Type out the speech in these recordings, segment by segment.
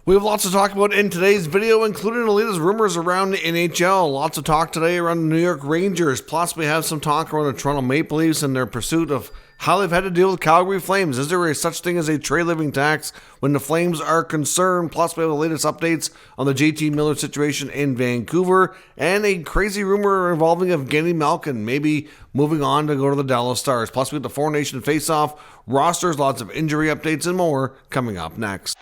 We have lots to talk about in today's video, including the latest rumors around the NHL. Lots of talk today around the New York Rangers. Plus, we have some talk around the Toronto Maple Leafs and their pursuit of how they've had to deal with Calgary Flames. Is there a such thing as a trade living tax when the Flames are concerned? Plus, we have the latest updates on the JT Miller situation in Vancouver and a crazy rumor involving Evgeny Malkin maybe moving on to go to the Dallas Stars. Plus, we have the Four Nation face-off rosters, lots of injury updates, and more coming up next.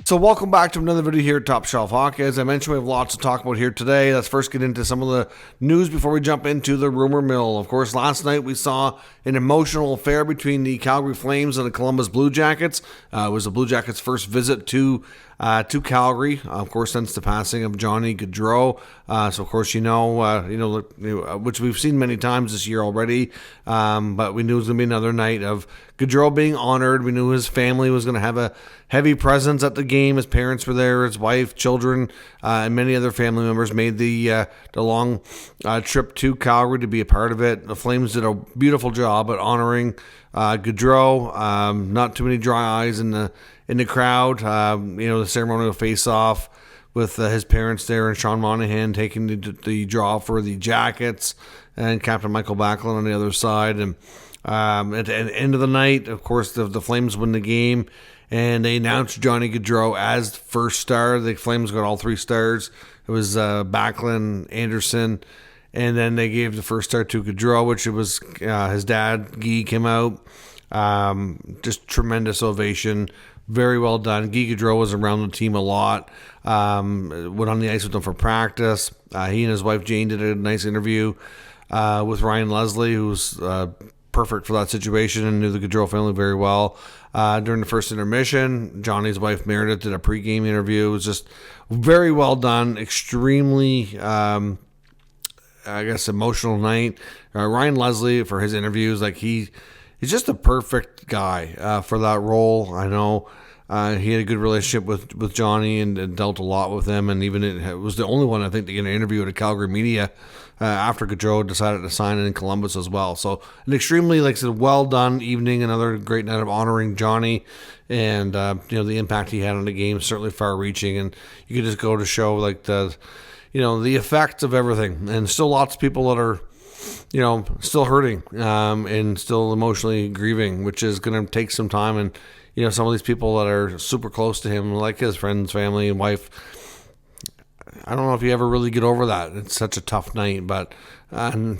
So welcome back to another video here at Top Shelf Hockey. As I mentioned, we have lots to talk about here today. Let's first get into some of the news before we jump into the rumor mill. Of course, last night we saw an emotional affair between the Calgary Flames and the Columbus Blue Jackets. It was the Blue Jackets' first visit to Calgary, of course, since the passing of Johnny Gaudreau. So, of course, which we've seen many times this year already. But we knew it was going to be another night of Gaudreau being honored. We knew his family was going to have a heavy presence at the game. His parents were there, his wife, children, and many other family members made the long trip to Calgary to be a part of it. The Flames did a beautiful job at honoring Gaudreau. Not too many dry eyes in the crowd. The ceremonial face-off with his parents there and Sean Monahan taking the draw for the Jackets and Captain Michael Backlund on the other side. And at the end of the night, of course, the Flames win the game, and they announced Johnny Gaudreau as first star. The Flames got all three stars. It was Backlund, Anderson, and then they gave the first star to Gaudreau, which it was his dad, Guy, came out. Just tremendous ovation. Very well done. Guy Gaudreau was around the team a lot. Went on the ice with them for practice. He and his wife Jane did a nice interview with Ryan Leslie, who's perfect for that situation and knew the Gaudreau family very well. During the first intermission, Johnny's wife Meredith did a pregame interview. It was just very well done. Extremely, emotional night. Ryan Leslie, for his interviews, he's just a perfect guy for that role. I know he had a good relationship with Johnny and dealt a lot with him, and even it was the only one, I think, to get an interview at a Calgary media after Gaudreau decided to sign in Columbus as well. So an extremely, well done evening, another great night of honoring Johnny, and the impact he had on the game, certainly far-reaching, and you could just go to show the effects of everything, and still lots of people that are still hurting and still emotionally grieving, which is going to take some time. And, some of these people that are super close to him, like his friends, family, and wife, I don't know if you ever really get over that. It's such a tough night, but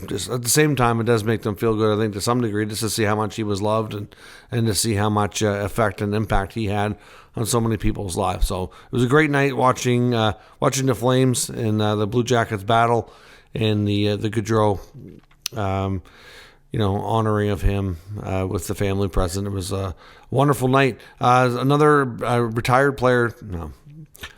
just at the same time, it does make them feel good, I think, to some degree, just to see how much he was loved and to see how much effect and impact he had on so many people's lives. So it was a great night watching the Flames and the Blue Jackets battle, and the Gaudreau, honoring of him with the family present. It was a wonderful night. Another retired player.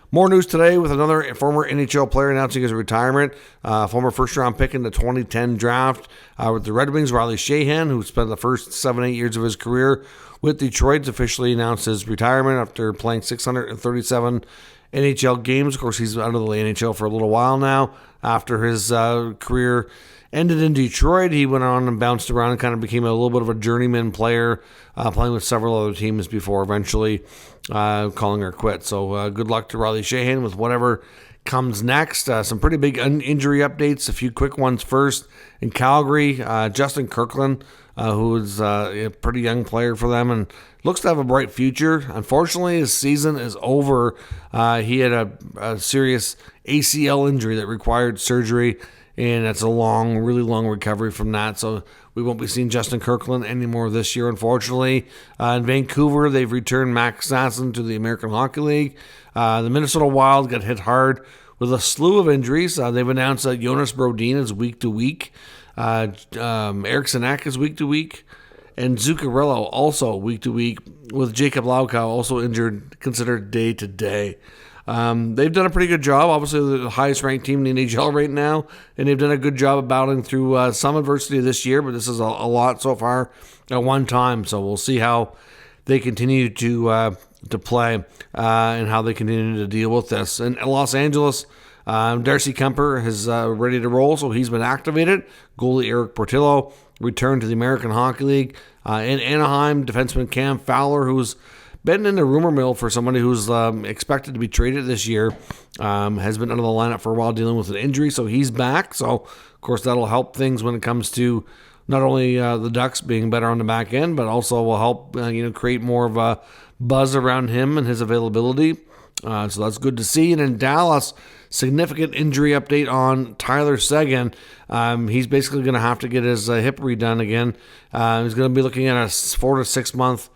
More news today with another former NHL player announcing his retirement. Former first-round pick in the 2010 draft with the Red Wings, Riley Sheahan, who spent the first 7-8 years of his career with Detroit, officially announced his retirement after playing 637 NHL games. Of course, he's out of the NHL for a little while now. After his career ended in Detroit, he went on and bounced around and kind of became a little bit of a journeyman player, playing with several other teams before eventually calling her quits. So good luck to Riley Sheahan with whatever comes next. Some pretty big injury updates. A few quick ones first. In Calgary, Justin Kirkland, who is a pretty young player for them and looks to have a bright future. Unfortunately, his season is over. He had a serious ACL injury that required surgery, and it's a really long recovery from that. So we won't be seeing Justin Kirkland anymore this year, unfortunately. In Vancouver, they've returned Max Sasson to the American Hockey League. The Minnesota Wild got hit hard with a slew of injuries. They've announced that Jonas Brodin is week-to-week. Eriksson Ek is week-to-week. And Zuccarello also week-to-week, with Jacob Laukow also injured, considered day-to-day. They've done a pretty good job. Obviously, they're the highest-ranked team in the NHL right now, and they've done a good job of battling through some adversity this year, but this is a lot so far at one time. So we'll see how they continue to play and how they continue to deal with this. In Los Angeles, Darcy Kemper is ready to roll, so he's been activated. Goalie Eric Portillo returned to the American Hockey League. In Anaheim, defenseman Cam Fowler, who's been in the rumor mill for somebody who's expected to be traded this year, has been out of the lineup for a while dealing with an injury, so he's back. So, of course, that'll help things when it comes to not only the Ducks being better on the back end, but also will help create more of a buzz around him and his availability. So that's good to see. And in Dallas, significant injury update on Tyler Seguin. He's basically going to have to get his hip redone again. He's going to be looking at a 4 to 6 month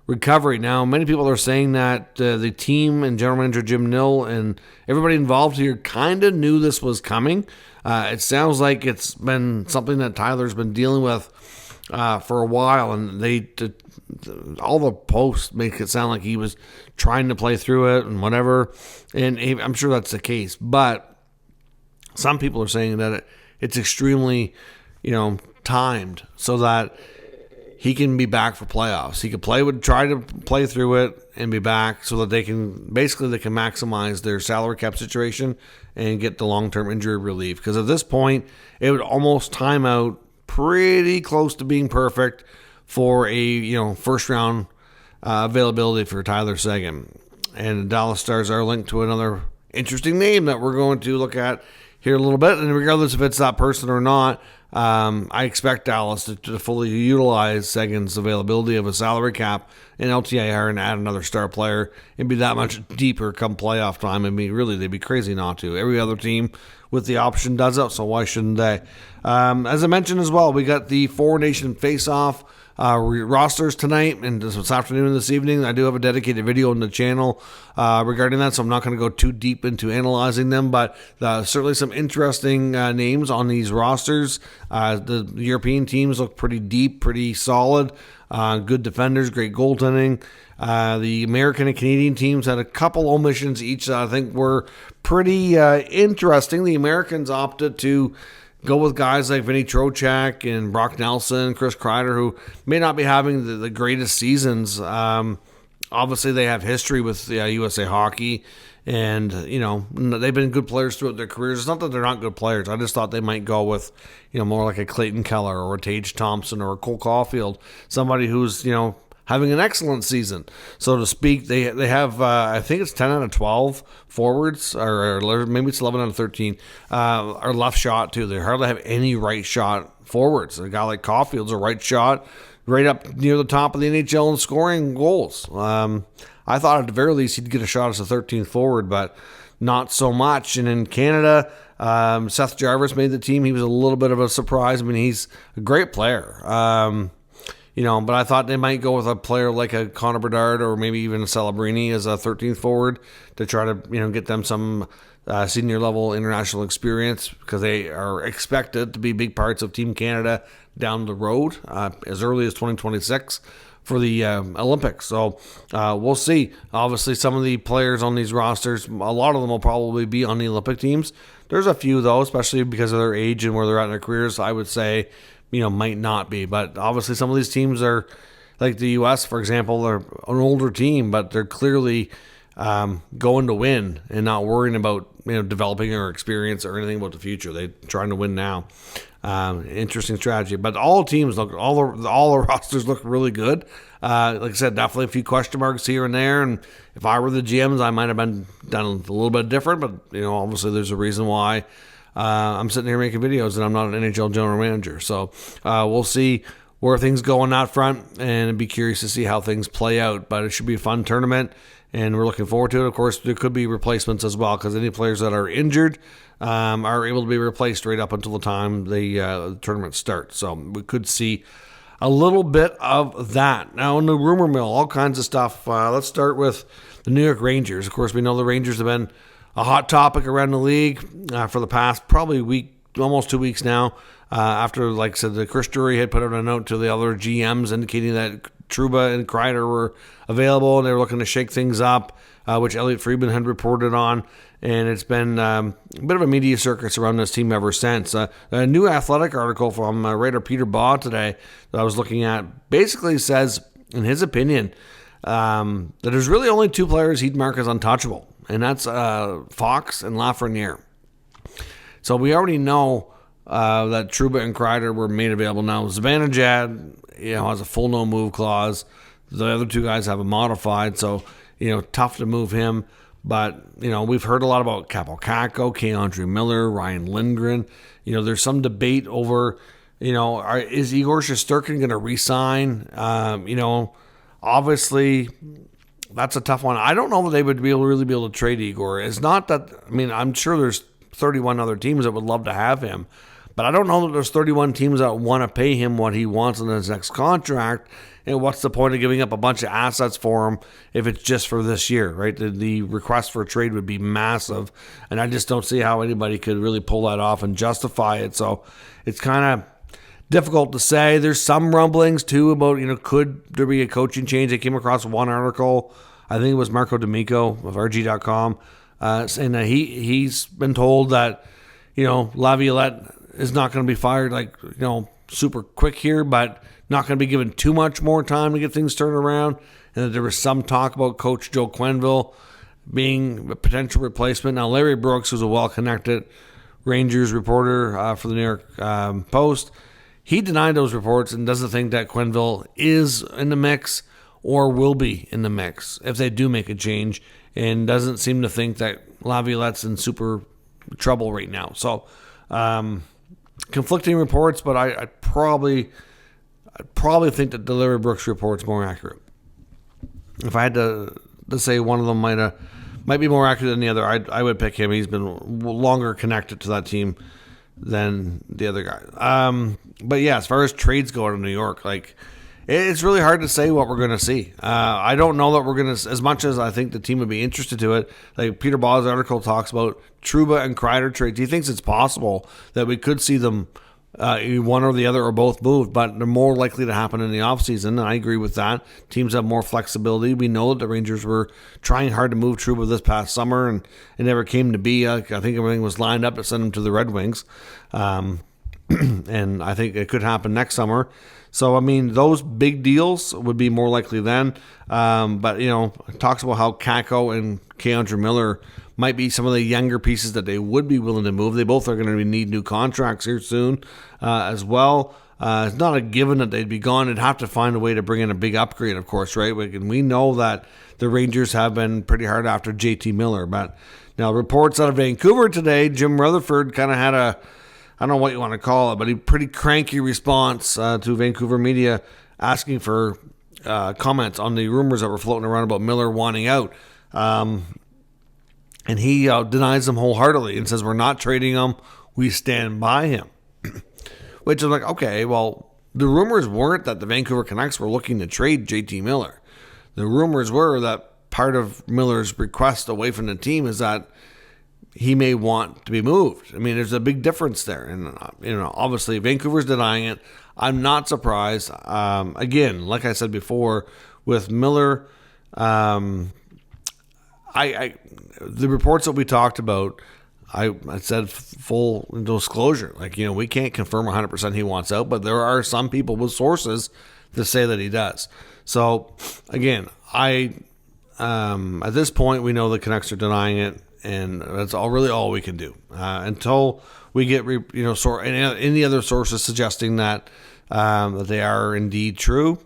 recovery. Now, many people are saying that the team and general manager Jim Nill and everybody involved here kind of knew this was coming. It sounds like it's been something that Tyler's been dealing with for a while, and all the posts make it sound like he was trying to play through it and whatever, and I'm sure that's the case. But some people are saying that it's extremely, timed so that he can be back for playoffs. He could try to play through it and be back so that they can maximize their salary cap situation and get the long-term injury relief. Because at this point, it would almost time out pretty close to being perfect for a first round availability for Tyler Seguin. And the Dallas Stars are linked to another interesting name that we're going to look at here a little bit. And regardless if it's that person or not, I expect Dallas to fully utilize Seguin's availability of a salary cap in LTIR and add another star player and be that much deeper come playoff time. I mean, really, they'd be crazy not to. Every other team with the option does it, so why shouldn't they? As I mentioned as well, we got the Four Nation Face-Off rosters tonight and this afternoon and this evening. I do have a dedicated video on the channel regarding that, so I'm not going to go too deep into analyzing them, but certainly some interesting names on these rosters. The European teams look pretty deep, pretty solid, good defenders, great goaltending. The American and Canadian teams had a couple omissions each that I think were pretty interesting. The Americans opted to go with guys like Vinny Trocheck and Brock Nelson, Chris Kreider, who may not be having the greatest seasons. Obviously, they have history with USA Hockey, and they've been good players throughout their careers. It's not that they're not good players. I just thought they might go with more like a Clayton Keller or a Tage Thompson or a Cole Caulfield, somebody who's having an excellent season, so to speak. They have, I think it's 10 out of 12 forwards, or maybe it's 11 out of 13, are left shot too. They hardly have any right shot forwards. A guy like Caulfield's a right shot, right up near the top of the NHL in scoring goals. I thought at the very least he'd get a shot as a 13th forward, but not so much. And in Canada, Seth Jarvis made the team. He was a little bit of a surprise. I mean, he's a great player. But I thought they might go with a player like a Connor Bedard or maybe even a Celebrini as a 13th forward to try to, get them some senior level international experience, because they are expected to be big parts of Team Canada down the road as early as 2026 for the Olympics. So we'll see. Obviously, some of the players on these rosters, a lot of them will probably be on the Olympic teams. There's a few, though, especially because of their age and where they're at in their careers, I would say, might not be. But obviously some of these teams are, like the U.S., for example, they're an older team, but they're clearly going to win and not worrying about developing or experience or anything about the future. They're trying to win now. Interesting strategy. But all teams look, all the rosters look really good. Like I said, definitely a few question marks here and there. And if I were the GMs, I might have done a little bit different. But obviously there's a reason why I'm sitting here making videos and I'm not an NHL general manager. So we'll see where things go on that front, and I'd be curious to see how things play out. But it should be a fun tournament, and we're looking forward to it. Of course, there could be replacements as well, because any players that are injured are able to be replaced right up until the time the tournament starts. So we could see a little bit of that. Now, in the rumor mill, all kinds of stuff. Let's start with the New York Rangers. Of course, we know the Rangers have been a hot topic around the league for the past probably week, almost 2 weeks now, after, like I said, the Chris Drury had put out a note to the other GMs indicating that Trouba and Kreider were available and they were looking to shake things up, which Elliot Friedman had reported on. And it's been a bit of a media circus around this team ever since. A new Athletic article from writer Peter Baugh today that I was looking at basically says, in his opinion, that there's really only two players he'd mark as untouchable, and that's Fox and Lafreniere. So we already know that Trouba and Kreider were made available now. Zibanejad has a full no move clause. The other two guys have a modified, so tough to move him. But we've heard a lot about Capo Kakko, Keandre Miller, Ryan Lindgren. There's some debate over is Igor Shesterkin going to re-sign? Obviously that's a tough one. I don't know that they would really be able to trade Igor. It's not that, I'm sure there's 31 other teams that would love to have him, but I don't know that there's 31 teams that want to pay him what he wants in his next contract. And what's the point of giving up a bunch of assets for him if it's just for this year, right? The request for a trade would be massive, and I just don't see how anybody could really pull that off and justify it. So it's kind of difficult to say. There's some rumblings too about, could there be a coaching change? I came across one article, I think it was Marco D'Amico of RG.com, saying that he's been told that, Laviolette is not going to be fired super quick here, but not going to be given too much more time to get things turned around. And that there was some talk about Coach Joe Quenneville being a potential replacement. Now, Larry Brooks, who's a well-connected Rangers reporter for the New York Post, he denied those reports and doesn't think that Quenneville is in the mix or will be in the mix if they do make a change, and doesn't seem to think that Laviolette's in super trouble right now. So, conflicting reports, but I'd probably think that the Larry Brooks report's more accurate. If I had to say one of them might be more accurate than the other, I would pick him. He's been longer connected to that team than the other guy. But yeah, as far as trades go out of New York, it's really hard to say what we're going to see. I don't know that we're going to, as much as I think the team would be interested to it. Like Peter Ball's article talks about Trouba and Kreider trades. He thinks it's possible that we could see them one or the other or both moved, but they're more likely to happen in the offseason, and I agree with that. Teams have more flexibility. We know that the Rangers were trying hard to move Trouba this past summer, and it never came to be. I think everything was lined up to send him to the Red Wings, and I think it could happen next summer. So, those big deals would be more likely then. But, it talks about how Kakko and Keandre Miller might be some of the younger pieces that they would be willing to move. They both are going to need new contracts here soon as well. It's not a given that they'd be gone. They'd have to find a way to bring in a big upgrade, of course, right? And we know that the Rangers have been pretty hard after JT Miller. But now reports out of Vancouver today, Jim Rutherford kind of had I don't know what you want to call it, but a pretty cranky response to Vancouver media asking for comments on the rumors that were floating around about Miller wanting out. And he denies them wholeheartedly and says, we're not trading him. We stand by him. Which is okay, well, the rumors weren't that the Vancouver Canucks were looking to trade JT Miller. The rumors were that part of Miller's request away from the team is that he may want to be moved. There's a big difference there. And, obviously Vancouver's denying it. I'm not surprised. Again, like I said before, with Miller, the reports that we talked about, I said full disclosure. We can't confirm 100% he wants out, but there are some people with sources that say that he does. So, again, at this point, we know the Canucks are denying it. And that's all we can do until we get any other sources suggesting that they are indeed true.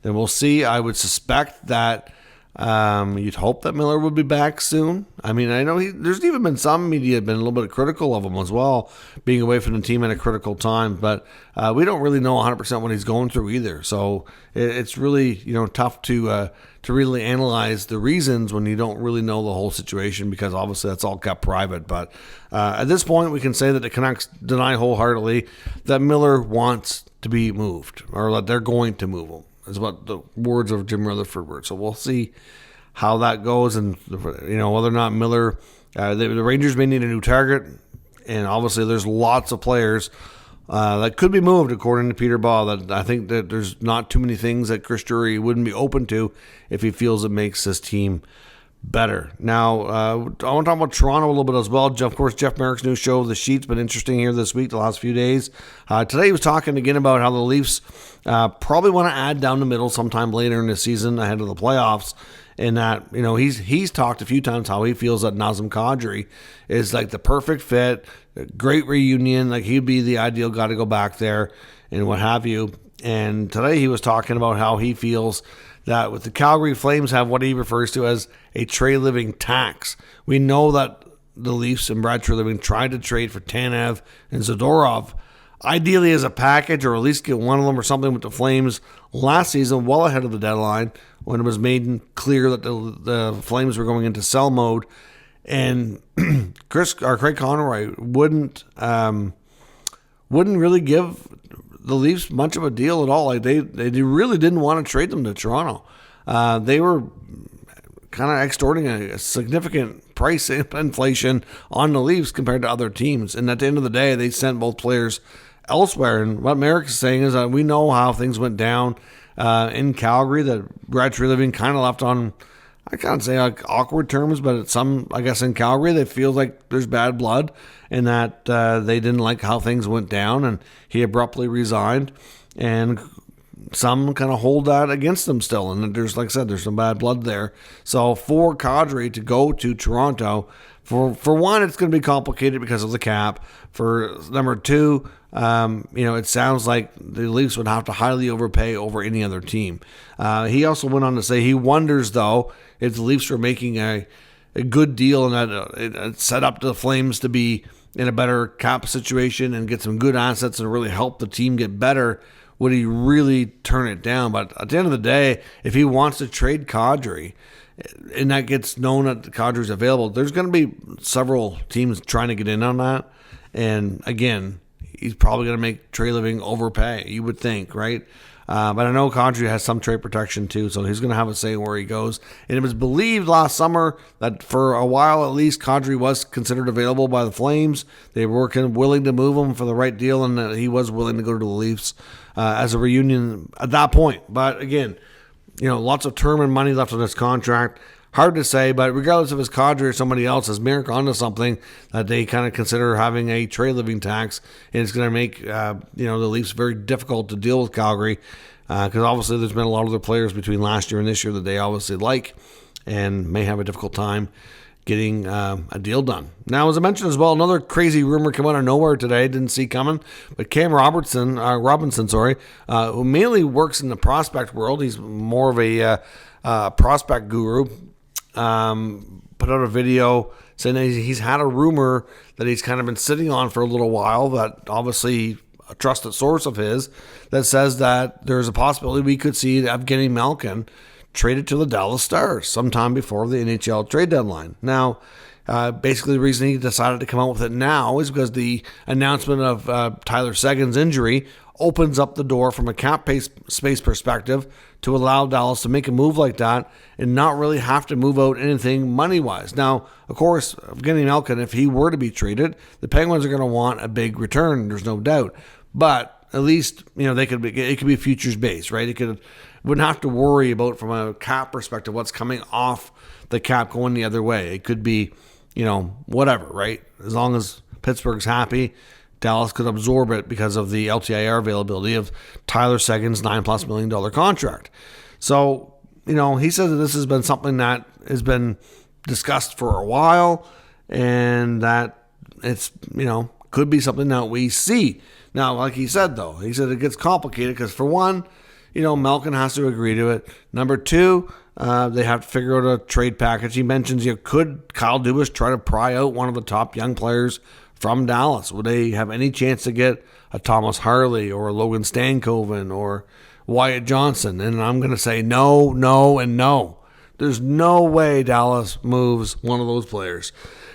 Then we'll see. I would suspect that you'd hope that Miller would be back soon. I know there's even been some media been a little bit critical of him as well, being away from the team at a critical time. But we don't really know 100% what he's going through either. So it's really tough to really analyze the reasons when you don't really know the whole situation, because obviously that's all kept private. But at this point, we can say that the Canucks deny wholeheartedly that Miller wants to be moved, or that they're going to move him, is what the words of Jim Rutherford were. So we'll see how that goes, and whether or not Miller, the Rangers may need a new target, and obviously there's lots of players that could be moved, according to Peter Ball. That I think that there's not too many things that Chris Drury wouldn't be open to if he feels it makes his team better. Now, I want to talk about Toronto a little bit as well. Of course, Jeff Merrick's new show, The Sheet's been interesting here this week, the last few days. Today he was talking again about how the Leafs probably want to add down the middle sometime later in the season ahead of the playoffs. And that, he's talked a few times how he feels that Nazem Kadri is the perfect fit, great reunion. He'd be the ideal guy to go back there and what have you. And today he was talking about how he feels that with the Calgary Flames have what he refers to as a trade living tax. We know that the Leafs and Brad Treliving tried to trade for Tanev and Zadorov, ideally as a package, or at least get one of them or something with the Flames last season, well ahead of the deadline, when it was made clear that the Flames were going into sell mode. And Craig Conroy wouldn't really give the Leafs much of a deal at all. Like they really didn't want to trade them to Toronto. They were kind of extorting a significant price inflation on the Leafs compared to other teams. And at the end of the day, they sent both players elsewhere. And what Merrick is saying is that we know how things went down in Calgary, that Brad Treliving kind of left on, I can't say like awkward terms, but at some, I guess in Calgary, they feel like there's bad blood and that they didn't like how things went down, and he abruptly resigned. And some kind of hold that against them still. And there's, like I said, there's some bad blood there. So for Gaudreau to go to Toronto, for one, it's going to be complicated because of the cap. For number two, it sounds like the Leafs would have to highly overpay over any other team. He also went on to say he wonders, though, if the Leafs were making a good deal and that it set up the Flames to be in a better cap situation and get some good assets and really help the team get better, would he really turn it down? But at the end of the day, if he wants to trade Gaudreau, and that gets known that Gaudreau's available, there's going to be several teams trying to get in on that. And again, he's probably going to make Treliving overpay, you would think, right? But I know Gaudreau has some trade protection too, so he's going to have a say where he goes. And it was believed last summer that for a while at least, Gaudreau was considered available by the Flames. They were willing to move him for the right deal, and that he was willing to go to the Leafs as a reunion at that point. But again, lots of term and money left on this contract. Hard to say, but regardless if it's Gaudreau or somebody else, is Merrick onto something that they kind of consider having a trade living tax, and it's going to make the Leafs very difficult to deal with Calgary, because obviously there's been a lot of other players between last year and this year that they obviously like and may have a difficult time getting a deal done. Now, as I mentioned as well, another crazy rumor came out of nowhere today, didn't see coming, but Cam Robinson, who mainly works in the prospect world, he's more of a prospect guru, put out a video saying that he's had a rumor that he's kind of been sitting on for a little while, that obviously a trusted source of his, that says that there's a possibility we could see Evgeny Malkin traded to the Dallas Stars sometime before the NHL trade deadline. Now, basically the reason he decided to come out with it now is because the announcement of Tyler Seguin's injury opens up the door from a cap space perspective to allow Dallas to make a move like that and not really have to move out anything money-wise. Now, of course, Evgeny Malkin, if he were to be traded, the Penguins are going to want a big return, there's no doubt. But at least, it could be futures-based, right? Wouldn't have to worry about, from a cap perspective, what's coming off the cap going the other way. It could be, whatever, right? As long as Pittsburgh's happy, Dallas could absorb it because of the LTIR availability of Tyler Seguin's $9+ million contract. So, he says that this has been something that has been discussed for a while, and that it's, could be something that we see. Now, like he said, though, it gets complicated because, for one, Malkin has to agree to it. Number two, they have to figure out a trade package. He mentions, could Kyle Dubas try to pry out one of the top young players from Dallas? Would they have any chance to get a Thomas Harley or a Logan Stankoven or Wyatt Johnson? And I'm going to say no, and no. There's no way Dallas moves one of those players.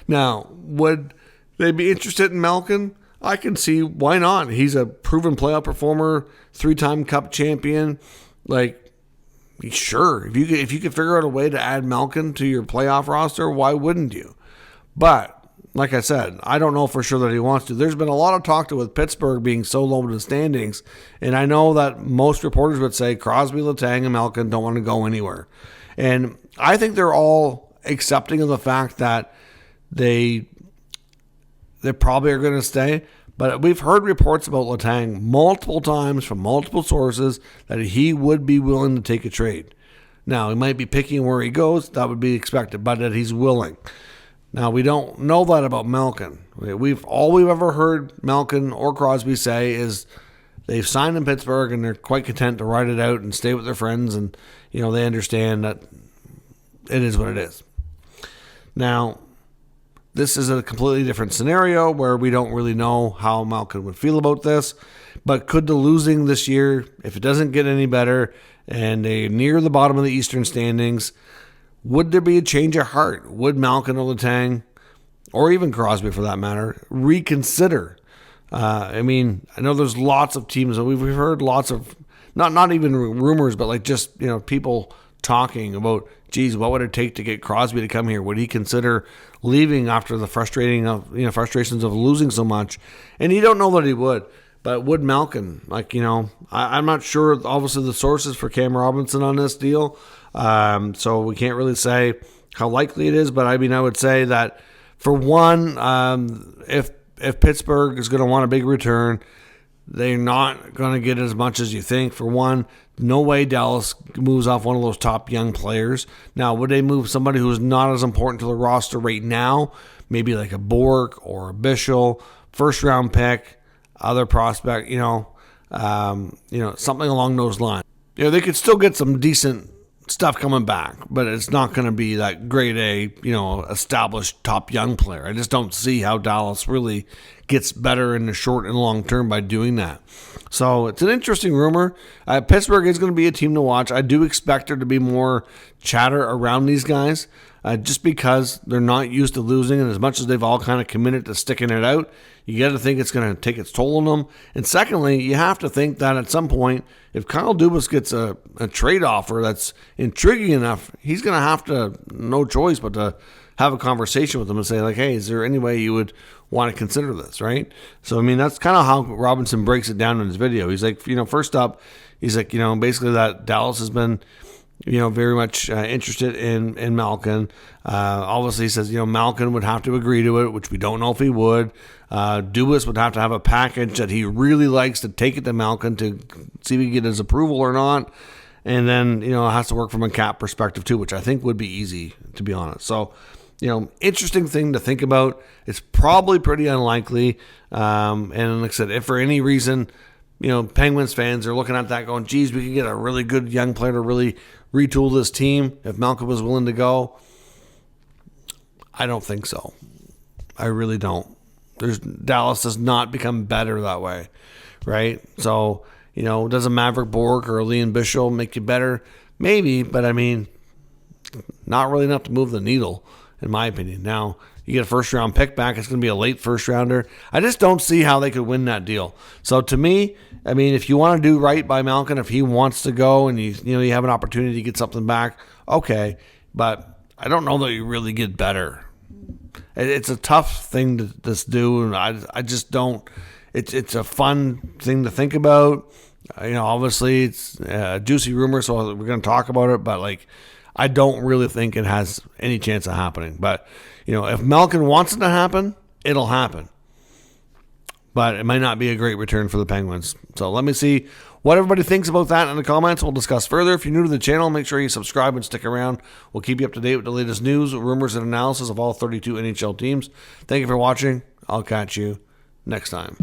Now, would they be interested in Malkin? I can see why not. He's a proven playoff performer, 3-time Cup champion. Sure, if you could figure out a way to add Malkin to your playoff roster, why wouldn't you? But like I said, I don't know for sure that he wants to. There's been a lot of talk with Pittsburgh being so low in the standings, and I know that most reporters would say Crosby, Letang, and Malkin don't want to go anywhere. And I think they're all accepting of the fact that they probably are going to stay. But we've heard reports about Letang multiple times from multiple sources that he would be willing to take a trade. Now, he might be picking where he goes. That would be expected, but that he's willing. Now, we don't know that about Malkin. All we've ever heard Malkin or Crosby say is they've signed in Pittsburgh and they're quite content to ride it out and stay with their friends, and they understand that it is what it is. Now, this is a completely different scenario where we don't really know how Malkin would feel about this, but could the losing this year, if it doesn't get any better and they're near the bottom of the Eastern standings, would there be a change of heart? Would Malkin or Letang, or even Crosby for that matter, reconsider? I know there's lots of teams, we've heard lots of, not even rumors, but like just, people talking about, geez, what would it take to get Crosby to come here? Would he consider leaving after the frustrations of losing so much? And you don't know that he would, but would Malkin? I'm not sure, obviously, the sources for Cam Robinson on this deal, so we can't really say how likely it is, but I would say that, for one, if Pittsburgh is going to want a big return, they're not going to get as much as you think. For one, no way Dallas moves off one of those top young players. Now, would they move somebody who's not as important to the roster right now? Maybe like a Bork or a Bischel, first-round pick, other prospect, something along those lines. They could still get some decent stuff coming back, but it's not going to be that grade A, established top young player. I just don't see how Dallas really gets better in the short and long term by doing that. So it's an interesting rumor. Pittsburgh is going to be a team to watch. I do expect there to be more chatter around these guys, just because they're not used to losing, and as much as they've all kind of committed to sticking it out, you got to think it's going to take its toll on them. And secondly, you have to think that at some point, if Kyle Dubas gets a trade offer that's intriguing enough, he's going to have to, no choice but to have a conversation with them and say, like, hey, is there any way you would want to consider this, right? So, that's kind of how Robinson breaks it down in his video. He's like, first up, he's like, basically that Dallas has been, very much interested in Malkin. Obviously, he says, Malkin would have to agree to it, which we don't know if he would. Dubas would have to have a package that he really likes to take it to Malkin to see if he can get his approval or not. And then, it has to work from a cap perspective too, which I think would be easy, to be honest. So, interesting thing to think about. It's probably pretty unlikely. And like I said, if for any reason, Penguins fans are looking at that going, geez, we could get a really good young player to really retool this team if Malkin was willing to go. I don't think so. I really don't. Dallas does not become better that way, right? So, does a Maverick Bork or a Leon Bischel make you better? Maybe, but not really enough to move the needle, in my opinion. Now, you get a first-round pick back, it's going to be a late first-rounder. I just don't see how they could win that deal. So, to me, if you want to do right by Malkin, if he wants to go and you have an opportunity to get something back, okay. But I don't know that you really get better. It's a tough thing to just do, and I just don't. It's a fun thing to think about. Obviously, it's a juicy rumor, so we're going to talk about it, but I don't really think it has any chance of happening. But, if Malkin wants it to happen, it'll happen. But it might not be a great return for the Penguins. So let me see what everybody thinks about that in the comments. We'll discuss further. If you're new to the channel, make sure you subscribe and stick around. We'll keep you up to date with the latest news, rumors, and analysis of all 32 NHL teams. Thank you for watching. I'll catch you next time.